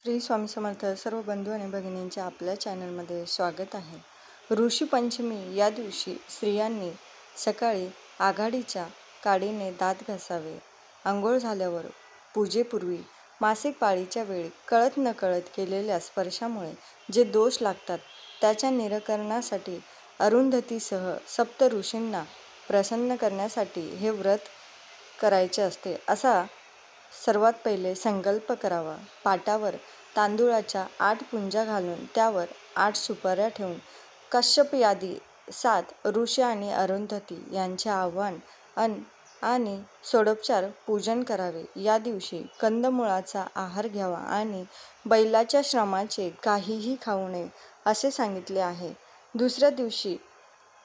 श्री स्वामी समर्थ सर्व बंधू आणि भगिनींच्या आपल्या चॅनलमध्ये स्वागत आहे. ऋषी पंचमी या दिवशी स्त्रियांनी सकाळी आघाडीच्या काडीने दात घासावे. आंघोळ झाल्यावर पूजेपूर्वी मासिक पाळीच्या वेळी कळत नकळत केलेल्या स्पर्शामुळे जे दोष लागतात त्याच्या निराकरणासाठी अरुंधतीसह सप्त ऋषींना प्रसन्न करण्यासाठी हे व्रत करायचे असते. असा सर्वात पहिले संकल्प करावा. पाटावर तांदूळाच्या 8 पुंजा घालून त्यावर 8 सुपाऱ्या ठेवून कश्यप यादी 7 ऋषी आणि अरुंधती यांचे आवाहन आणि षोडोपचार पूजन करावे. या दिवशी कंदमुळाचा आहार घ्यावा आणि बैलाच्या श्रमाचे काहीही खाऊ नये असे सांगितले आहे. दुसऱ्या दिवशी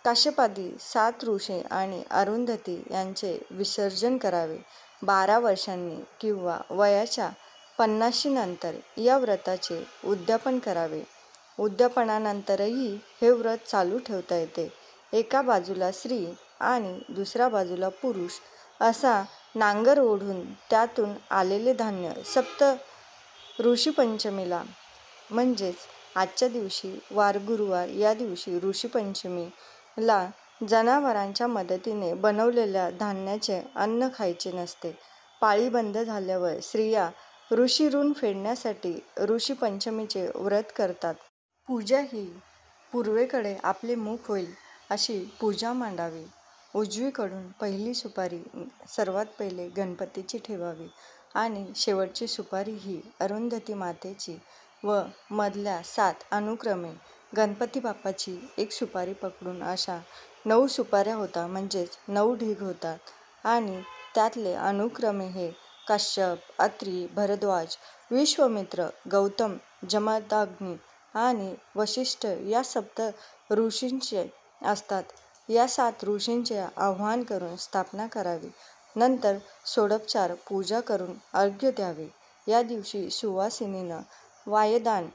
काश्यपादी 7 ऋषी आणि अरुंधती यांचे विसर्जन करावे. 12 वर्षांनी किंवा वयाच्या 50 नंतर या व्रताचे उद्यापन करावे. उद्यापनानंतरही हे व्रत चालू ठेवता येते. एका बाजूला स्त्री आणि दुसऱ्या बाजूला पुरुष असा नांगर ओढून त्यातून आलेले धान्य सप्त ऋषीपंचमीला म्हणजेच आजच्या दिवशी वार गुरुवार या दिवशी ऋषीपंचमीला जनावरांच्या मदतीने बनवलेल्या धान्याचे अन्न खायचे नसते. पाळी बंद झाल्यावर स्त्रिया ऋषी ऋण फेडण्यासाठी ऋषीपंचमीचे व्रत करतात. पूजा ही पूर्वेकडे आपले मुख होईल अशी पूजा मांडावी. उजवीकडून पहिली सुपारी सर्वात पहिले गणपतीची ठेवावी आणि शेवटची सुपारी ही अरुंधती मातेची व मधल्या 7 अनुक्रमे गणपती बाप्पाची एक सुपारी पकडून अशा 9 सुपाऱ्या होतात. म्हणजेच 9 ढीग होतात आणि त्यातले अनुक्रमे हे कश्यप, अत्री, भरद्वाज, विश्वामित्र, गौतम, जमदग्नी आणि वसिष्ठ या सप्त ऋषींचे असतात. या 7 ऋषींचे आवाहन करून स्थापना करावी. नंतर षोडोपचार पूजा करून अर्घ्य द्यावे. या दिवशी सुवासिनीनं वायदान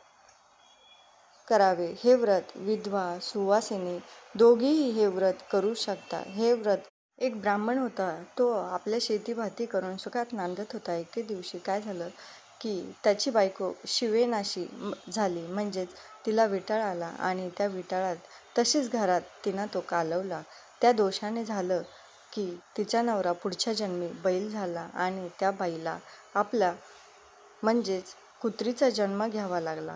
करावे. हे व्रत विधवा, सुवासिनी दोघीही हे व्रत करू शकतात. हे व्रत एक ब्राह्मण होता. तो आपल्या शेतीभाती करून सुखात नांदत होता. एके दिवशी काय झालं की त्याची बायको शिवेनाशी झाली. म्हणजेच तिला विटाळ आला आणि त्या विटाळात तशीच घरात तिनं तो कालवला. त्या दोषाने झालं की तिचा नवरा पुढच्या जन्मी बैल झाला आणि त्या बाईला आपला म्हणजेच कुत्रीचा जन्म घ्यावा लागला.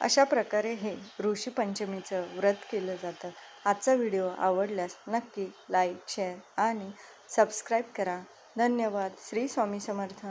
अशा प्रकारे हे ऋषीपंचमीचं व्रत केलं जातं. आजचा व्हिडिओ आवडल्यास नक्की लाईक, शेअर आणि सबस्क्राईब करा. धन्यवाद. श्री स्वामी समर्थ.